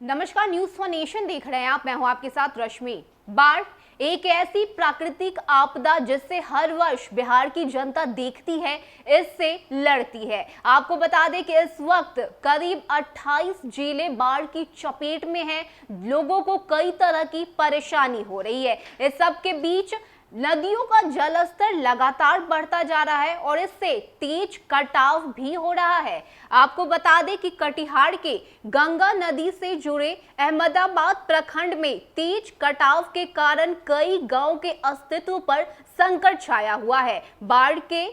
नमस्कार, news for nation देख रहे हैं आप। मैं हूं आपके साथ रश्मि। बाढ़ एक ऐसी प्राकृतिक आपदा जिससे हर वर्ष बिहार की जनता देखती है, इससे लड़ती है। आपको बता दें कि इस वक्त करीब 28 जिले बाढ़ की चपेट में हैं। लोगों को कई तरह की परेशानी हो रही है। इस सब के बीच नदियों का जलस्तर लगातार बढ़ता जा रहा है और इससे तेज कटाव भी हो रहा है। आपको बता दें कि कटिहार के गंगा नदी से जुड़े अहमदाबाद प्रखंड में तेज कटाव के कारण कई गांव के अस्तित्व पर संकट छाया हुआ है। बाढ़ के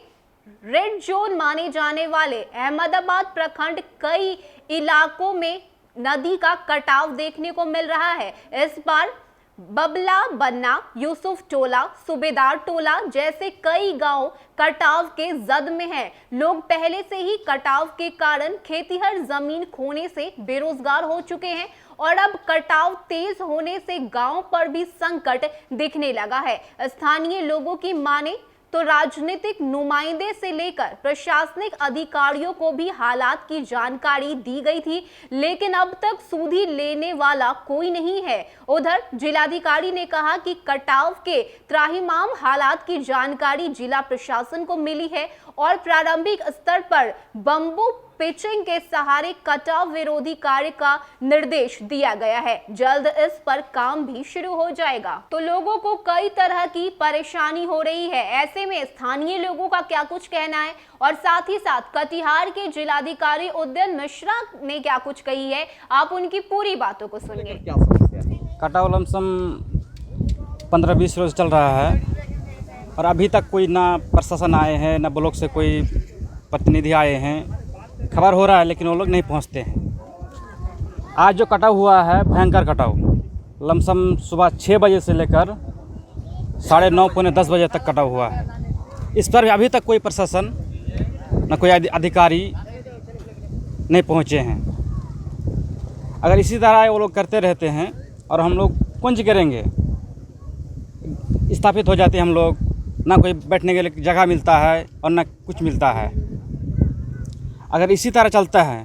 रेड जोन माने जाने वाले अहमदाबाद प्रखंड कई इलाकों में नदी का कटाव देखने को मिल रहा है। इस बार बबला बन्ना, यूसुफ टोला, सूबेदार टोला जैसे कई गांव कटाव के जद में हैं। लोग पहले से ही कटाव के कारण खेतीहर जमीन खोने से बेरोजगार हो चुके हैं और अब कटाव तेज होने से गांव पर भी संकट दिखने लगा है। स्थानीय लोगों की माने तो राजनीतिक नुमाइंदे से लेकर प्रशासनिक अधिकारियों को भी हालात की जानकारी दी गई थी, लेकिन अब तक सुधि लेने वाला कोई नहीं है। उधर जिलाधिकारी ने कहा कि कटाव के त्राहिमाम हालात की जानकारी जिला प्रशासन को मिली है और प्रारंभिक स्तर पर बम्बू पिचिंग के सहारे कटाव विरोधी कार्य का निर्देश दिया गया है। जल्द इस पर काम भी शुरू हो जाएगा। तो लोगों को कई तरह की परेशानी हो रही है। ऐसे में स्थानीय लोगों का क्या कुछ कहना है और साथ ही साथ कटिहार के जिलाधिकारी उदयन मिश्रा ने क्या कुछ कही है, आप उनकी पूरी बातों को सुनिए। कटाव लमसम 15-20 रोज चल रहा है और अभी तक कोई ना प्रशासन आए हैं, ना ब्लॉक से कोई प्रतिनिधि आए हैं। खबर हो रहा है लेकिन वो लोग नहीं पहुंचते हैं। आज जो कटाव हुआ है भयंकर कटाव, लमसम सुबह 6 बजे से लेकर 9:30 पौने 10 बजे तक कटाव हुआ है। इस पर अभी तक कोई प्रशासन न कोई अधिकारी नहीं पहुंचे हैं। अगर इसी तरह वो लोग करते रहते हैं और हम लोग कुंज करेंगे, स्थापित हो जाते हैं हम लोग, ना कोई बैठने के लिए जगह मिलता है और ना कुछ मिलता है। अगर इसी तरह चलता है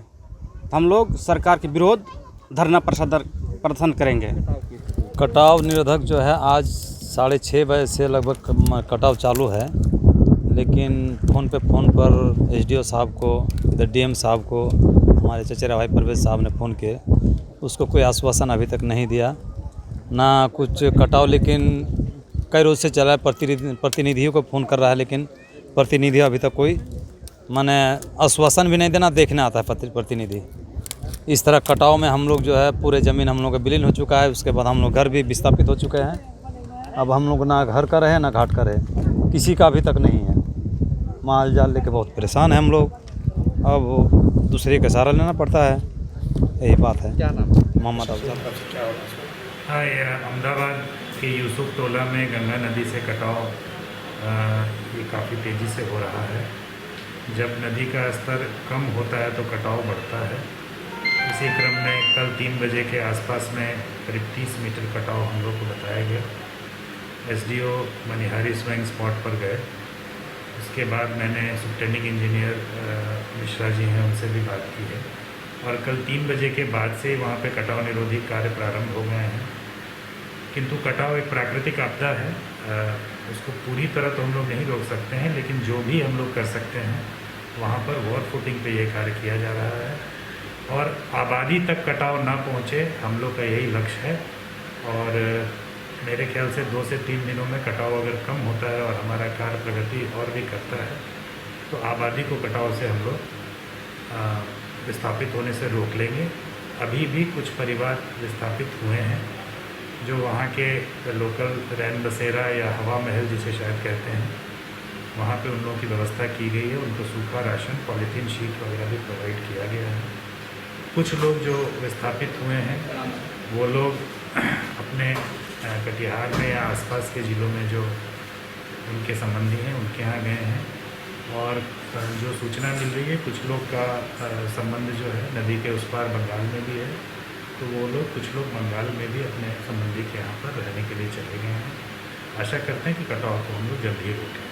तो हम लोग सरकार के विरोध धरना प्रदर्शन करेंगे। कटाव निरोधक जो है आज 6:30 बजे से लगभग कटाव चालू है, लेकिन फ़ोन पर एसडीओ साहब को, इधर डीएम साहब को, हमारे चचेरा भाई परवेज साहब ने फ़ोन किए, उसको कोई आश्वासन अभी तक नहीं दिया ना कुछ कटाव। लेकिन कई रोज़ से चला है, प्रतिनिधियों को फ़ोन कर रहा है, लेकिन प्रतिनिधि अभी तक कोई माने आश्वासन भी नहीं देना, देखने आता है प्रतिनिधि। इस तरह कटाव में हम लोग जो है पूरे ज़मीन हम लोग का विलीन हो चुका है। उसके बाद हम लोग घर भी विस्थापित हो चुके हैं। अब हम लोग ना घर का रहे ना घाट का रहे, किसी का अभी तक नहीं है। माल जाल लेके बहुत परेशान है हम लोग। अब दूसरे का सहारा लेना पड़ता है, यही बात है। क्या नाम? मोहम्मद अफजल। हाँ, ये अहमदाबाद के यूसुफ टोला में गंगा नदी से कटाव ये काफ़ी तेज़ी से हो रहा है। जब नदी का स्तर कम होता है तो कटाव बढ़ता है। इसी क्रम में कल 3 बजे के आसपास में करीब 30 मीटर कटाव हम लोग को बताया गया। एसडीओ मनिहारी स्वयं स्पॉट पर गए। उसके बाद मैंने सुपरटेंडिंग इंजीनियर मिश्रा जी हैं, उनसे भी बात की है और कल 3 बजे के बाद से वहाँ पे कटाव निरोधी कार्य प्रारंभ हो गए हैं। किंतु कटाव एक प्राकृतिक आपदा है, उसको पूरी तरह तो हम लोग नहीं रोक सकते हैं, लेकिन जो भी हम लोग कर सकते हैं वहाँ पर वॉर फुटिंग पे ये कार्य किया जा रहा है और आबादी तक कटाव ना पहुँचे, हम लोग का यही लक्ष्य है। और मेरे ख्याल से 2 से 3 दिनों में कटाव अगर कम होता है और हमारा कार्य प्रगति और भी करता है तो आबादी को कटाव से हम लोग विस्थापित होने से रोक लेंगे। अभी भी कुछ परिवार विस्थापित हुए हैं जो वहाँ के लोकल रैन बसेरा या हवा महल जिसे शायद कहते हैं, वहाँ पे उन लोगों की व्यवस्था की गई है। उनको सूखा राशन, पॉलीथीन शीट वगैरह भी प्रोवाइड किया गया है। कुछ लोग जो विस्थापित हुए हैं वो लोग अपने कटिहार में या आसपास के ज़िलों में जो उनके संबंधी हैं उनके यहाँ गए हैं और जो सूचना मिल रही है कुछ लोग का संबंध जो है नदी के उस पार बंगाल में भी है, तो वो लोग कुछ लोग बंगाल में भी अपने संबंधी के यहाँ पर रहने के लिए चले गए हैं। आशा करते हैं कि कटाव को हम लोग जल्द ही रोकें।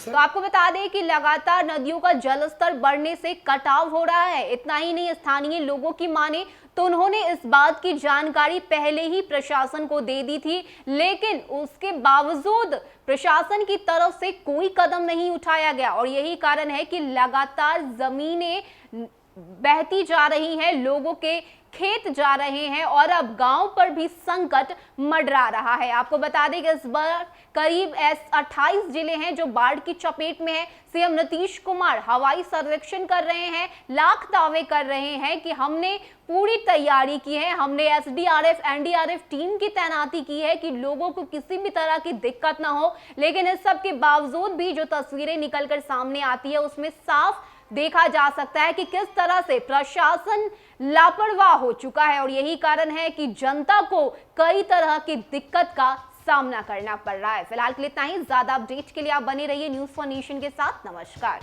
तो आपको बता दें कि लगातार नदियों का जलस्तर बढ़ने से कटाव हो रहा है। इतना ही नहीं, स्थानीय लोगों की माने तो उन्होंने इस बात की जानकारी पहले ही प्रशासन को दे दी थी, लेकिन उसके बावजूद प्रशासन की तरफ से कोई कदम नहीं उठाया गया और यही कारण है कि लगातार जमीनें बहती जा रही हैं, लोगों के खेत जा रहे हैं और अब गांव पर भी संकट मंडरा रहा है। आपको बता दें कि इस बार करीब 28 जिले हैं जो बाढ़ की चपेट में है। सीएम नीतीश कुमार हवाई सर्वेक्षण कर रहे हैं, लाख दावे कर रहे हैं कि हमने पूरी तैयारी की है, हमने एसडीआरएफ एनडीआरएफ टीम की तैनाती की है कि लोगों को किसी भी तरह की दिक्कत ना हो। लेकिन इस सब के बावजूद भी जो तस्वीरें निकलकर सामने आती है उसमें साफ देखा जा सकता है कि किस तरह से प्रशासन लापरवाह हो चुका है और यही कारण है कि जनता को कई तरह की दिक्कत का सामना करना पड़ रहा है। फिलहाल के लिए इतना ही। ज्यादा अपडेट के लिए आप बने रहिए न्यूज़ फॉर नेशन के साथ। नमस्कार।